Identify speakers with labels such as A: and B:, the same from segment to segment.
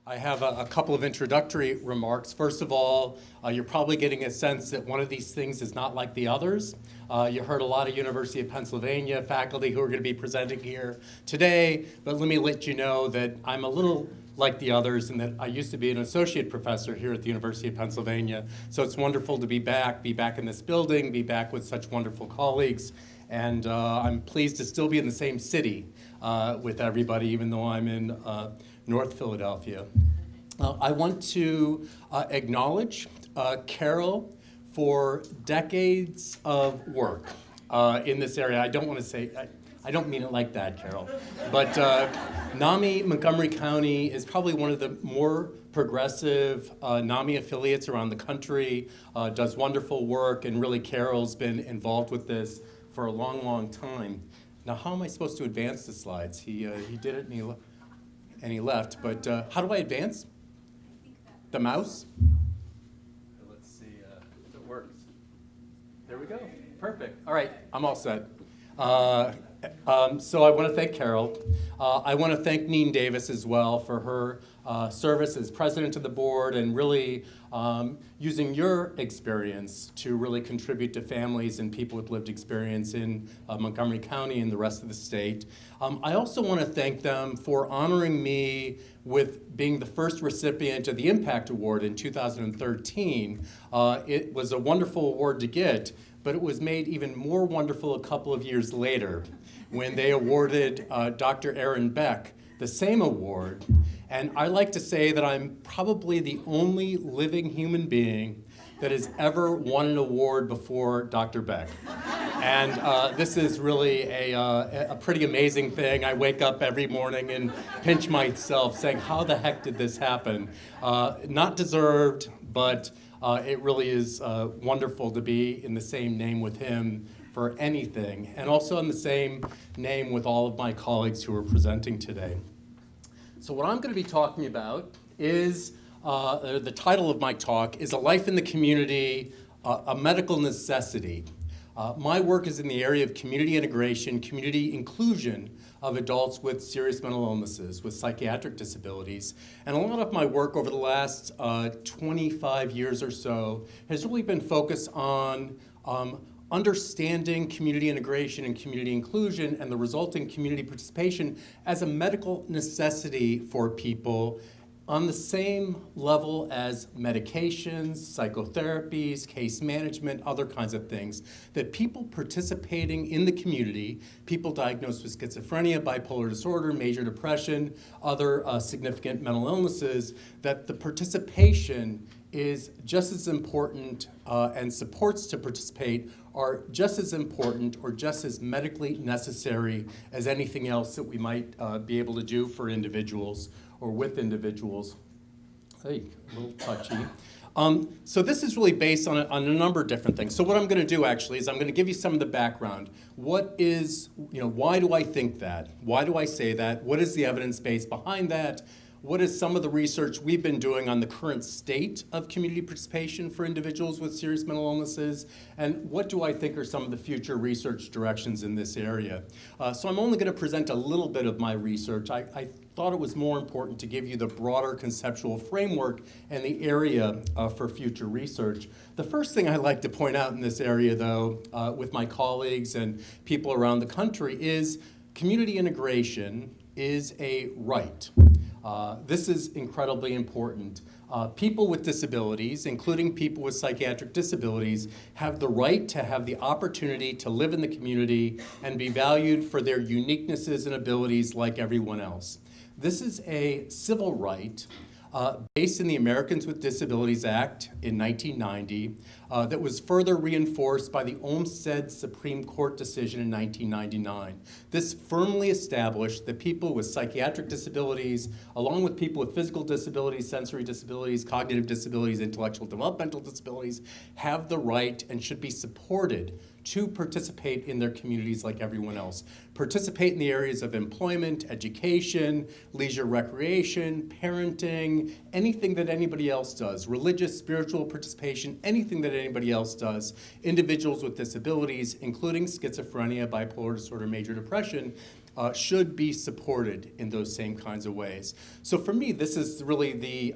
A: I have a couple of introductory remarks. First of all, you're probably getting a sense that one of these things is not like the others. You heard a lot of University of Pennsylvania faculty who are going to be presenting here today, but let me let you know that I'm a little like the others in that I used to be an associate professor here at the University of Pennsylvania. So it's wonderful to be back in this building, be back with such wonderful colleagues. And I'm pleased to still be in the same city with everybody, even though I'm in North Philadelphia. I want to acknowledge Carol for decades of work in this area. I don't want to say, I don't mean it like that, Carol, but NAMI, Montgomery County, is probably one of the more progressive NAMI affiliates around the country, does wonderful work, and really Carol's been involved with this for a long, long time. Now, how am I supposed to advance the slides? He did it and he left, but how do I advance? The mouse? Let's see if it works. There we go. Perfect. All right, I'm all set. So I want to thank Carol. I want to thank Neen Davis as well for her service as president of the board and really using your experience to really contribute to families and people with lived experience in Montgomery County and the rest of the state. I also want to thank them for honoring me with being the first recipient of the Impact Award in 2013. It was a wonderful award to get, but it was made even more wonderful a couple of years later when they awarded Dr. Aaron Beck the same award. And I like to say that I'm probably the only living human being that has ever won an award before Dr. Beck. And this is really a pretty amazing thing. I wake up every morning and pinch myself saying, how the heck did this happen? Not deserved, but it really is wonderful to be in the same name with him for anything, and also in the same name with all of my colleagues who are presenting today. So what I'm going to be talking about is, the title of my talk is A Life in the Community, a Medical Necessity. My work is in the area of community integration, community inclusion of adults with serious mental illnesses, with psychiatric disabilities. And a lot of my work over the last 25 years or so has really been focused on understanding community integration and community inclusion and the resulting community participation as a medical necessity for people on the same level as medications, psychotherapies, case management, other kinds of things, that people participating in the community, people diagnosed with schizophrenia, bipolar disorder, major depression, other significant mental illnesses, that the participation is just as important and supports to participate are just as important or just as medically necessary as anything else that we might be able to do for individuals or with individuals. Hey, a little touchy. So this is really based on a number of different things. So what I'm going to do actually is I'm going to give you some of the background. What is, why do I think that? Why do I say that? What is the evidence base behind that? What is some of the research we've been doing on the current state of community participation for individuals with serious mental illnesses? And what do I think are some of the future research directions in this area? So I'm only going to present a little bit of my research. I thought it was more important to give you the broader conceptual framework and the area for future research. The first thing I like to point out in this area, though, with my colleagues and people around the country is community integration is a right. This is incredibly important. People with disabilities, including people with psychiatric disabilities, have the right to have the opportunity to live in the community and be valued for their uniquenesses and abilities like everyone else. This is a civil right based in the Americans with Disabilities Act in 1990 that was further reinforced by the Olmsted Supreme Court decision in 1999. This firmly established that people with psychiatric disabilities, along with people with physical disabilities, sensory disabilities, cognitive disabilities, intellectual developmental disabilities, have the right and should be supported to participate in their communities like everyone else. Participate in the areas of employment, education, leisure recreation, parenting, anything that anybody else does, religious, spiritual participation, anything that anybody else does. Individuals with disabilities, including schizophrenia, bipolar disorder, major depression, should be supported in those same kinds of ways. So for me, this is really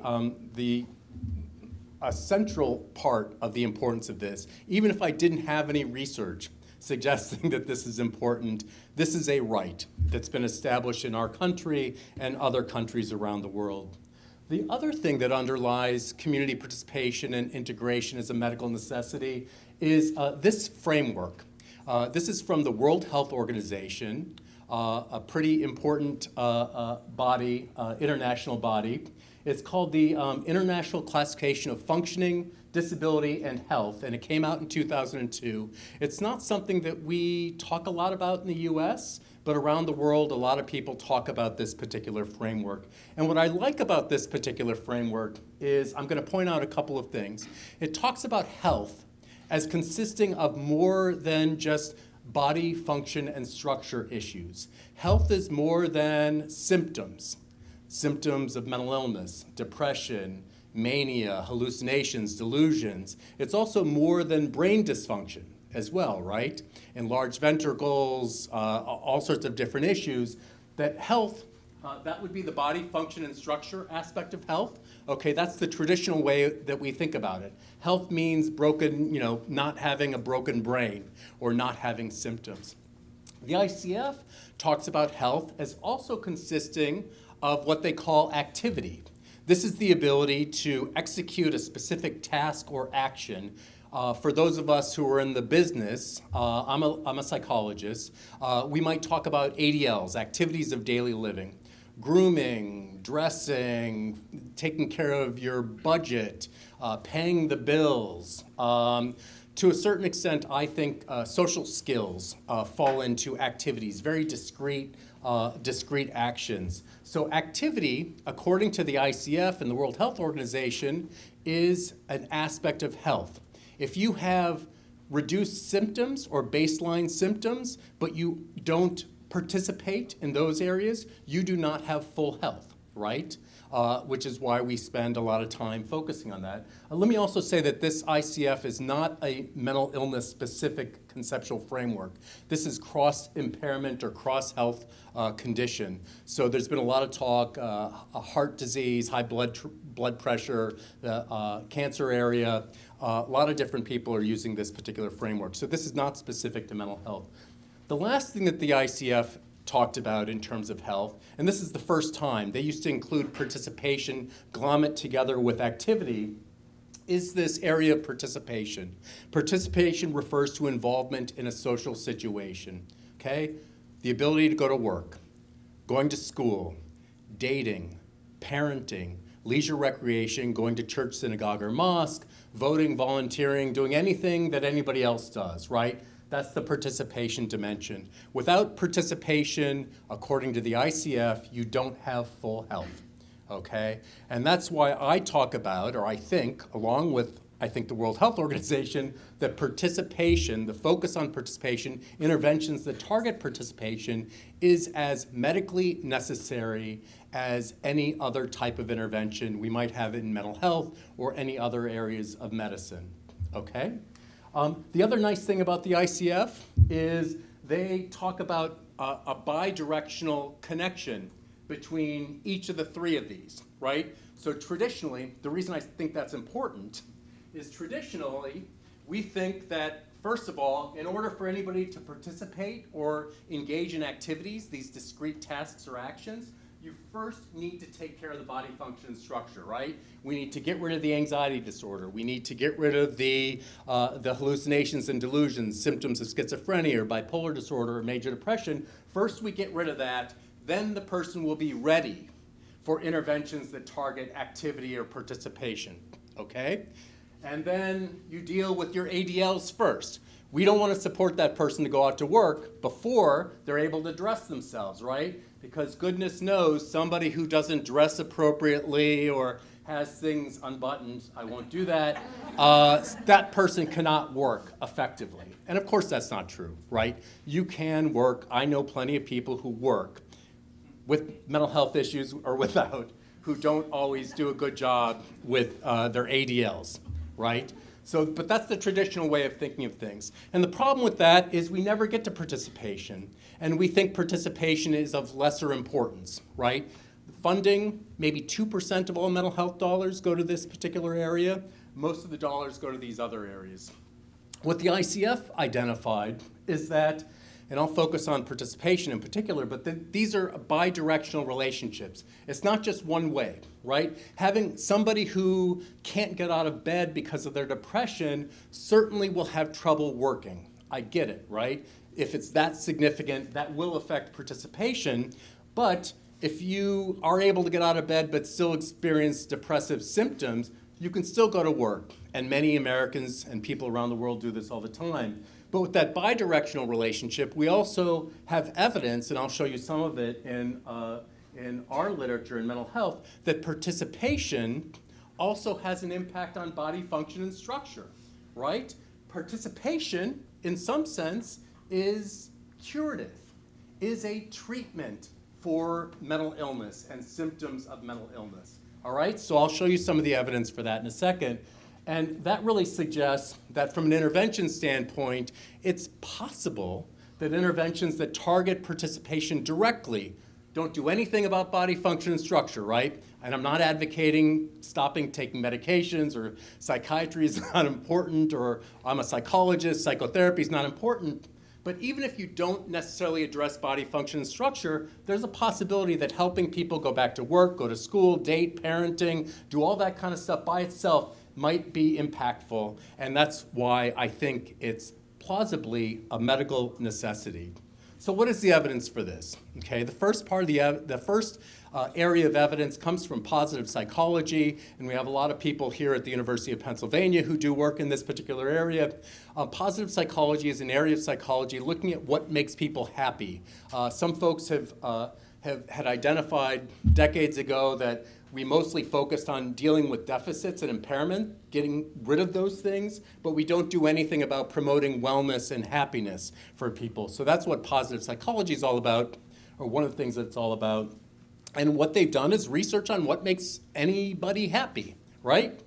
A: a central part of the importance of this. Even if I didn't have any research suggesting that this is important, this is a right that's been established in our country and other countries around the world. The other thing that underlies community participation and integration as a medical necessity is this framework. This is from the World Health Organization, a pretty important body, international body. It's called the International Classification of Functioning, Disability, and Health, and it came out in 2002. It's not something that we talk a lot about in the US, but around the world, a lot of people talk about this particular framework. And what I like about this particular framework is, I'm going to point out a couple of things. It talks about health as consisting of more than just body function and structure issues. Health is more than symptoms. Symptoms of mental illness, depression, mania, hallucinations, delusions. It's also more than brain dysfunction as well, right? Enlarged ventricles, all sorts of different issues. That health, that would be the body function and structure aspect of health. Okay, that's the traditional way that we think about it. Health means broken, not having a broken brain or not having symptoms. The ICF talks about health as also consisting of what they call activity. This is the ability to execute a specific task or action. For those of us who are in the business, I'm a psychologist, we might talk about ADLs, activities of daily living. Grooming, dressing, taking care of your budget, paying the bills. To a certain extent, I think social skills fall into activities, very discrete actions. So activity, according to the ICF and the World Health Organization, is an aspect of health. If you have reduced symptoms or baseline symptoms, but you don't participate in those areas, you do not have full health, right? Which is why we spend a lot of time focusing on that. Let me also say that this ICF is not a mental illness specific conceptual framework. This is cross-impairment or cross-health condition. So there's been a lot of talk, heart disease, high blood pressure, the cancer area. A lot of different people are using this particular framework. So this is not specific to mental health. The last thing that the ICF talked about in terms of health, and this is the first time, they used to include participation, glom it together with activity, is this area of participation. Participation refers to involvement in a social situation, okay? The ability to go to work, going to school, dating, parenting, leisure recreation, going to church, synagogue, or mosque, voting, volunteering, doing anything that anybody else does, right? That's the participation dimension. Without participation, according to the ICF, you don't have full health, okay? And that's why I talk about, or I think, along with, the World Health Organization, that participation, the focus on participation, interventions that target participation, is as medically necessary as any other type of intervention we might have in mental health or any other areas of medicine, okay? The other nice thing about the ICF is they talk about a bidirectional connection between each of the three of these, right? So traditionally, the reason I think that's important is traditionally, we think that, first of all, in order for anybody to participate or engage in activities, these discrete tasks or actions, you first need to take care of the body function and structure, right? We need to get rid of the anxiety disorder. We need to get rid of the hallucinations and delusions, symptoms of schizophrenia or bipolar disorder or major depression. First we get rid of that, then the person will be ready for interventions that target activity or participation, okay? And then you deal with your ADLs first. We don't want to support that person to go out to work before they're able to dress themselves, right? Because goodness knows somebody who doesn't dress appropriately or has things unbuttoned, I won't do that, that person cannot work effectively. And of course that's not true, right? You can work. I know plenty of people who work with mental health issues or without, who don't always do a good job with their ADLs, right? But that's the traditional way of thinking of things. And the problem with that is we never get to participation. And we think participation is of lesser importance, right? Funding, maybe 2% of all mental health dollars go to this particular area. Most of the dollars go to these other areas. What the ICF identified is that, and I'll focus on participation in particular, but these are bi-directional relationships. It's not just one way, right? Having somebody who can't get out of bed because of their depression certainly will have trouble working. I get it, right? If it's that significant, that will affect participation. But if you are able to get out of bed but still experience depressive symptoms, you can still go to work. And many Americans and people around the world do this all the time. But with that bidirectional relationship, we also have evidence, and I'll show you some of it in our literature in mental health, that participation also has an impact on body function and structure, right? Participation, in some sense, is curative, is a treatment for mental illness and symptoms of mental illness, all right? So I'll show you some of the evidence for that in a second. And that really suggests that from an intervention standpoint, it's possible that interventions that target participation directly don't do anything about body function and structure, right? And I'm not advocating stopping taking medications, or psychiatry is not important, or I'm a psychologist, psychotherapy is not important. But even if you don't necessarily address body function and structure, there's a possibility that helping people go back to work, go to school, date, parenting, do all that kind of stuff by itself might be impactful, and that's why I think it's plausibly a medical necessity. So what is the evidence for this? Okay, the first area of evidence comes from positive psychology, and we have a lot of people here at the University of Pennsylvania who do work in this particular area. Positive psychology is an area of psychology looking at what makes people happy. Some folks had identified decades ago that we mostly focused on dealing with deficits and impairment, getting rid of those things, but we don't do anything about promoting wellness and happiness for people. So that's what positive psychology is all about, or one of the things that it's all about. And what they've done is research on what makes anybody happy, right?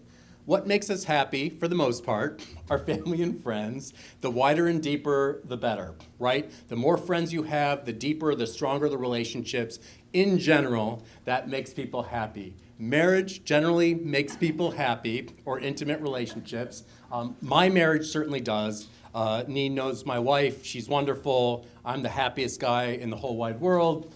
A: What makes us happy, for the most part, are family and friends. The wider and deeper, the better, right? The more friends you have, the deeper, the stronger the relationships. In general, that makes people happy. Marriage generally makes people happy, or intimate relationships. My marriage certainly does. Neen knows my wife. She's wonderful. I'm the happiest guy in the whole wide world.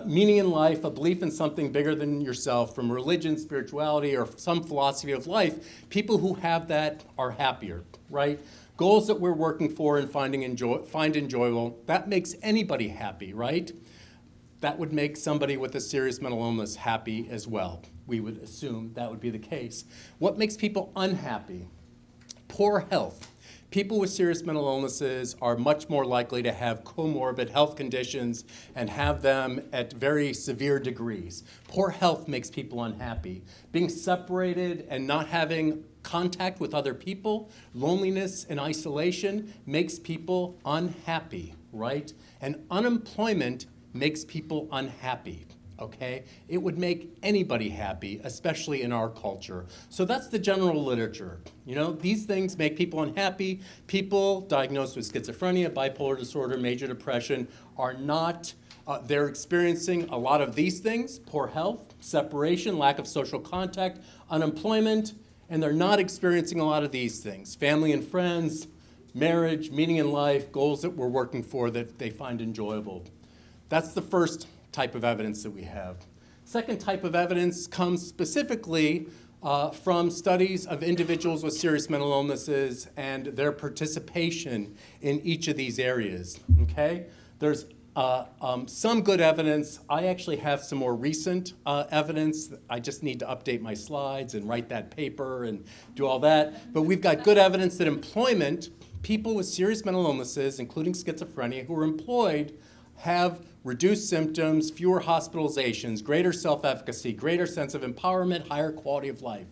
A: Meaning in life, a belief in something bigger than yourself, from religion, spirituality, or some philosophy of life, people who have that are happier, right? Goals that we're working for and find enjoyable, that makes anybody happy, right? That would make somebody with a serious mental illness happy as well. We would assume that would be the case. What makes people unhappy? Poor health. People with serious mental illnesses are much more likely to have comorbid health conditions and have them at very severe degrees. Poor health makes people unhappy. Being separated and not having contact with other people, loneliness and isolation makes people unhappy, right? And unemployment makes people unhappy. Okay? It would make anybody happy, especially in our culture. So that's the general literature. You know, these things make people unhappy. People diagnosed with schizophrenia, bipolar disorder, major depression are not, they're experiencing a lot of these things: poor health, separation, lack of social contact, unemployment, and they're not experiencing a lot of these things: family and friends, marriage, meaning in life, goals that we're working for that they find enjoyable. That's the first type of evidence that we have. Second type of evidence comes specifically from studies of individuals with serious mental illnesses and their participation in each of these areas, okay? There's some good evidence. I actually have some more recent evidence. I just need to update my slides and write that paper and do all that. But we've got good evidence that employment, people with serious mental illnesses, including schizophrenia, who are employed, have reduced symptoms, fewer hospitalizations, greater self-efficacy, greater sense of empowerment, higher quality of life.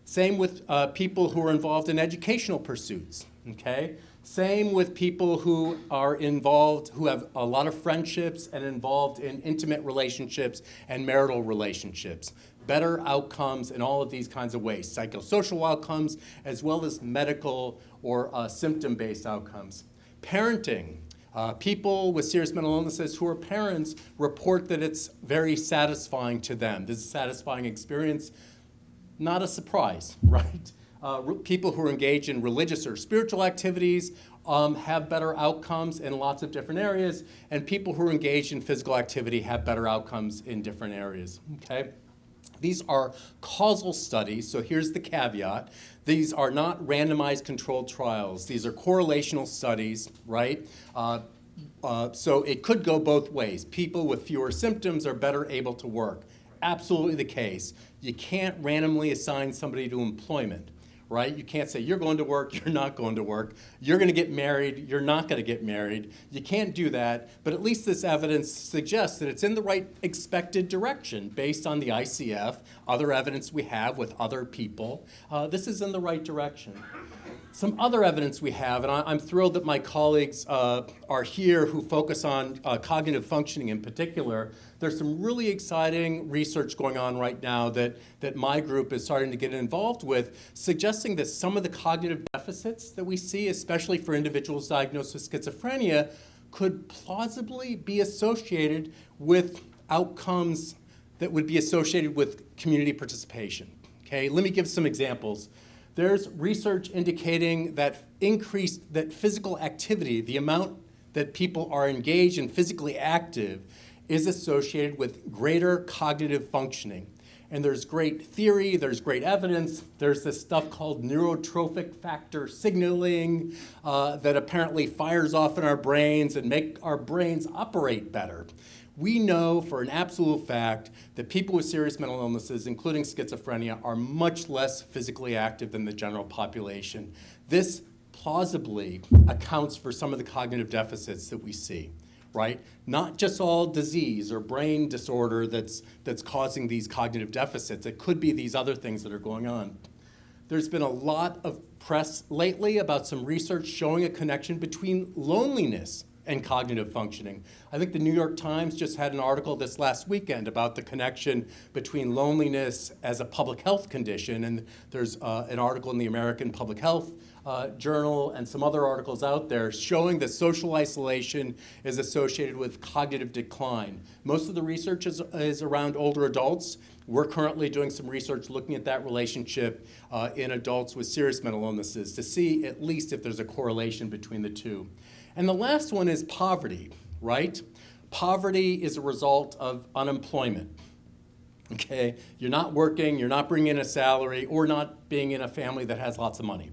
A: Same with people who are involved in educational pursuits, okay? Same with people who are involved, who have a lot of friendships and involved in intimate relationships and marital relationships. better outcomes in all of these kinds of ways, psychosocial outcomes as well as medical or symptom-based outcomes. Parenting. People with serious mental illnesses who are parents report that it's very satisfying to them. This is a satisfying experience, not a surprise, right? People who are engaged in religious or spiritual activities have better outcomes in lots of different areas, and people who are engaged in physical activity have better outcomes in different areas, okay? These are causal studies, so here's the caveat. These are not randomized controlled trials. These are correlational studies, right? So it could go both ways. People with fewer symptoms are better able to work. Absolutely the case. You can't randomly assign somebody to employment, right? You can't say, you're going to work, you're not going to work. You're going to get married, you're not going to get married. You can't do that, but at least this evidence suggests that it's in the right expected direction based on the ICF, other evidence we have with other people. This is in the right direction. Some other evidence we have, and I'm thrilled that my colleagues are here who focus on cognitive functioning in particular. There's some really exciting research going on right now that my group is starting to get involved with, suggesting that some of the cognitive deficits that we see, especially for individuals diagnosed with schizophrenia, could plausibly be associated with outcomes that would be associated with community participation. Okay, let me give some examples. There's research indicating that physical activity, the amount that people are engaged and physically active, is associated with greater cognitive functioning. And there's great theory, there's great evidence, there's this stuff called neurotrophic factor signaling that apparently fires off in our brains and make our brains operate better. We know for an absolute fact that people with serious mental illnesses, including schizophrenia, are much less physically active than the general population. This plausibly accounts for some of the cognitive deficits that we see, right? Not just all disease or brain disorder that's causing these cognitive deficits. It could be these other things that are going on. There's been a lot of press lately about some research showing a connection between loneliness and cognitive functioning. I think the New York Times just had an article this last weekend about the connection between loneliness as a public health condition, and there's an article in the American Public Health Journal and some other articles out there showing that social isolation is associated with cognitive decline. Most of the research is around older adults. We're currently doing some research looking at that relationship in adults with serious mental illnesses to see at least if there's a correlation between the two. And the last one is poverty, right? Poverty is a result of unemployment, okay? You're not working, you're not bringing in a salary, or not being in a family that has lots of money.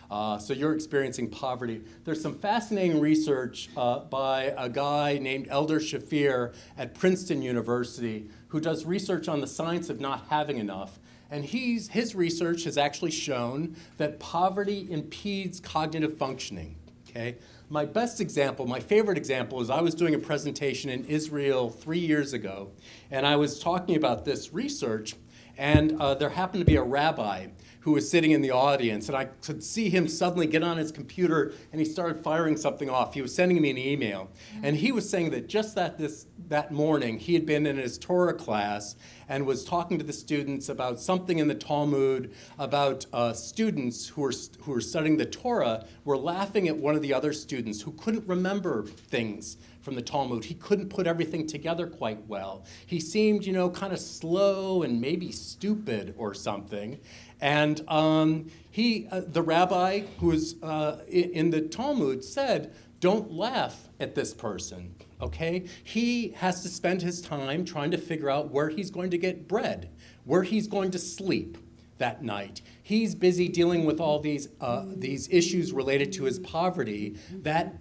A: So you're experiencing poverty. There's some fascinating research by a guy named Eldar Shafir at Princeton University who does research on the science of not having enough. And his research has actually shown that poverty impedes cognitive functioning, okay? My favorite example is I was doing a presentation in Israel 3 years ago, and I was talking about this research, and there happened to be a rabbi who was sitting in the audience, and I could see him suddenly get on his computer, and he started firing something off. He was sending me an email, and he was saying that just that morning, he had been in his Torah class and was talking to the students about something in the Talmud, about students who were studying the Torah were laughing at one of the other students who couldn't remember things from the Talmud. He couldn't put everything together quite well. He seemed, kind of slow and maybe stupid or something. And the rabbi who was in the Talmud said, don't laugh at this person, okay? He has to spend his time trying to figure out where he's going to get bread, where he's going to sleep that night. He's busy dealing with all these issues related to his poverty that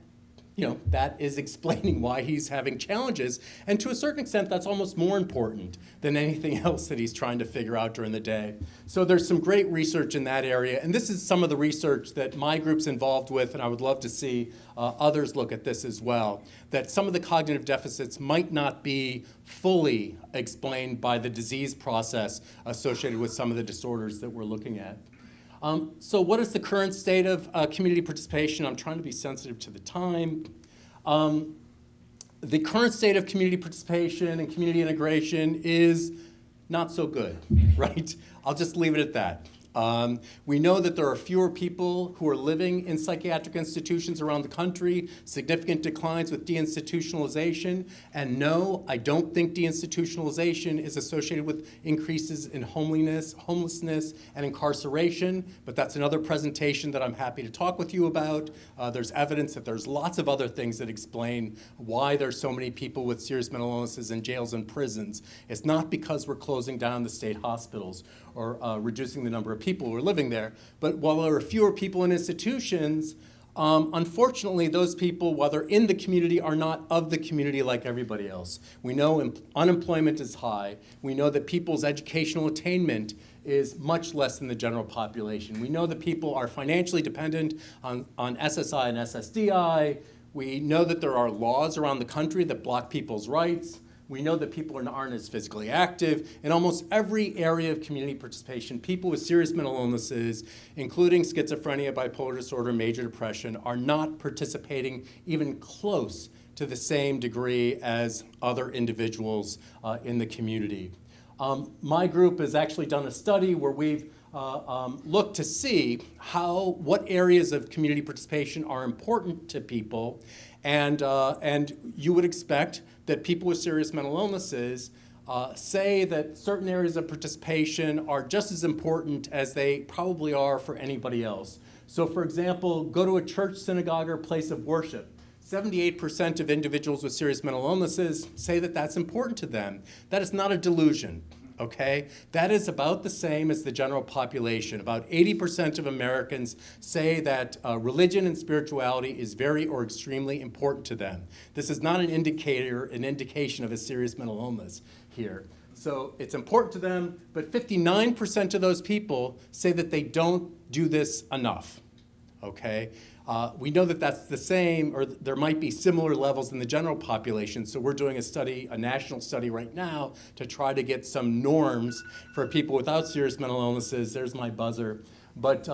A: is explaining why he's having challenges. And to a certain extent, that's almost more important than anything else that he's trying to figure out during the day. So there's some great research in that area. And this is some of the research that my group's involved with, and I would love to see others look at this as well, that some of the cognitive deficits might not be fully explained by the disease process associated with some of the disorders that we're looking at. So what is the current state of community participation? I'm trying to be sensitive to the time. The current state of community participation and community integration is not so good, right? I'll just leave it at that. We know that there are fewer people who are living in psychiatric institutions around the country, significant declines with deinstitutionalization, and no, I don't think deinstitutionalization is associated with increases in homelessness, and incarceration, but that's another presentation that I'm happy to talk with you about. There's evidence that there's lots of other things that explain why there's so many people with serious mental illnesses in jails and prisons. It's not because we're closing down the state hospitals or reducing the number of people who are living there. But while there are fewer people in institutions, unfortunately, those people, while they're in the community, are not of the community like everybody else. We know unemployment is high. We know that people's educational attainment is much less than the general population. We know that people are financially dependent on SSI and SSDI. We know that there are laws around the country that block people's rights. We know that people aren't as physically active. In almost every area of community participation, people with serious mental illnesses, including schizophrenia, bipolar disorder, major depression, are not participating even close to the same degree as other individuals in the community. My group has actually done a study where we've looked to see what areas of community participation are important to people, and you would expect that people with serious mental illnesses say that certain areas of participation are just as important as they probably are for anybody else. So for example, go to a church, synagogue, or place of worship. 78% of individuals with serious mental illnesses say that that's important to them. That is not a delusion. Okay? That is about the same as the general population. About 80% of Americans say that religion and spirituality is very or extremely important to them. This is not an indication of a serious mental illness here. So it's important to them, but 59% of those people say that they don't do this enough. Okay? We know that that's the same, or there might be similar levels in the general population, so we're doing a study, a national study right now, to try to get some norms for people without serious mental illnesses. There's my buzzer. But,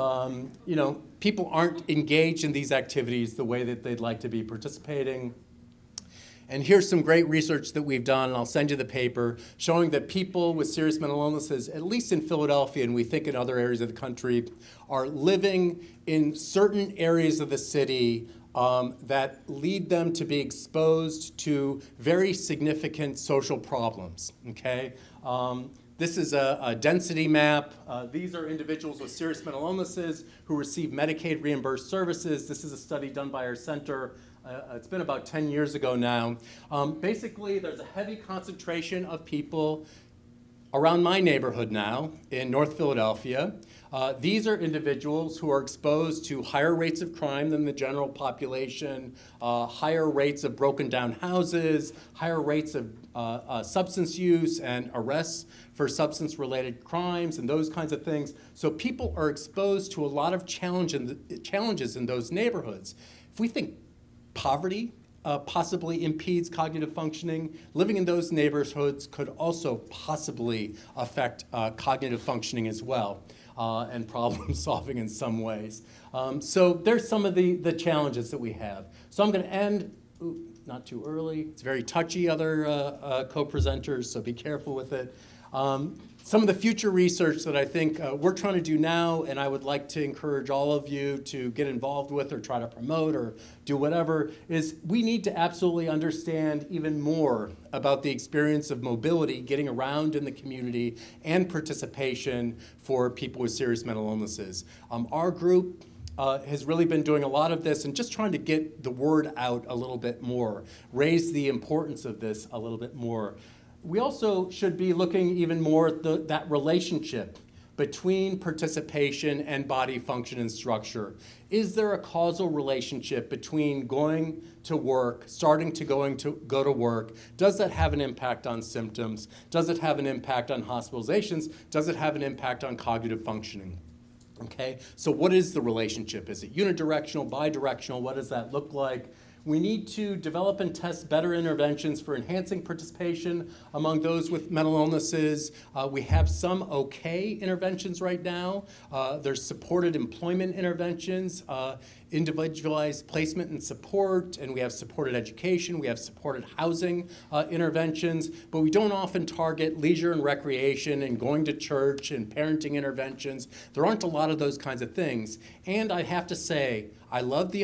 A: people aren't engaged in these activities the way that they'd like to be participating. And here's some great research that we've done, and I'll send you the paper, showing that people with serious mental illnesses, at least in Philadelphia, and we think in other areas of the country, are living in certain areas of the city that lead them to be exposed to very significant social problems, okay? This is a density map. These are individuals with serious mental illnesses who receive Medicaid reimbursed services. This is a study done by our center. It's been about 10 years ago now. Basically, there's a heavy concentration of people around my neighborhood now in North Philadelphia. These are individuals who are exposed to higher rates of crime than the general population, higher rates of broken down houses, higher rates of substance use and arrests for substance-related crimes and those kinds of things. So people are exposed to a lot of challenges in those neighborhoods. If we think poverty possibly impedes cognitive functioning, living in those neighborhoods could also possibly affect cognitive functioning as well, and problem solving in some ways. So there's some of the challenges that we have. So I'm going to end, not too early, it's very touchy, other co-presenters, so be careful with it. Some of the future research that I think we're trying to do now, and I would like to encourage all of you to get involved with or try to promote or do whatever, is we need to absolutely understand even more about the experience of mobility, getting around in the community, and participation for people with serious mental illnesses. Our group has really been doing a lot of this and just trying to get the word out a little bit more, raise the importance of this a little bit more. We also should be looking even more at that relationship between participation and body function and structure. Is there a causal relationship between going to work, starting to go to work? Does that have an impact on symptoms? Does it have an impact on hospitalizations? Does it have an impact on cognitive functioning? Okay, so what is the relationship? Is it unidirectional, bidirectional? What does that look like? We need to develop and test better interventions for enhancing participation among those with mental illnesses. We have some okay interventions right now. There's supported employment interventions individualized placement and support, and we have supported education, we have supported housing interventions, but we don't often target leisure and recreation and going to church and parenting interventions. There aren't a lot of those kinds of things. And I have to say, I love the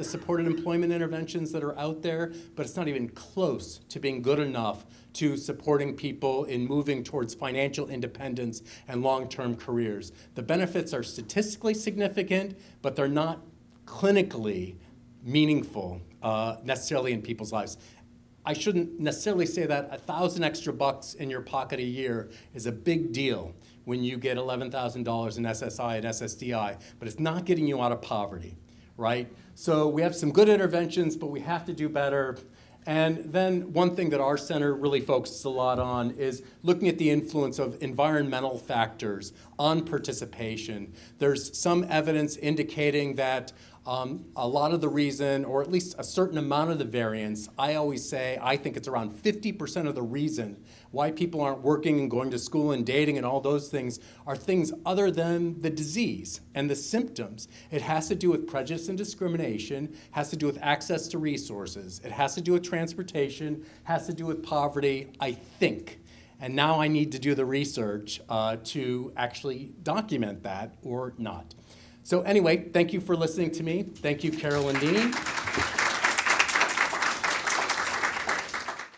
A: supported employment interventions that are out there, but it's not even close to being good enough to supporting people in moving towards financial independence and long-term careers. The benefits are statistically significant, but they're not clinically meaningful necessarily in people's lives. I shouldn't necessarily say that 1,000 extra bucks in your pocket a year is a big deal when you get $11,000 in SSI and SSDI, but it's not getting you out of poverty, right? So we have some good interventions, but we have to do better. And then one thing that our center really focuses a lot on is looking at the influence of environmental factors on participation. There's some evidence indicating that a lot of the reason, or at least a certain amount of the variance, I always say, I think it's around 50% of the reason why people aren't working and going to school and dating and all those things are things other than the disease and the symptoms. It has to do with prejudice and discrimination, has to do with access to resources, it has to do with transportation, has to do with poverty, I think. And now I need to do the research to actually document that or not. So anyway, thank you for listening to me. Thank you, Carol and Dean.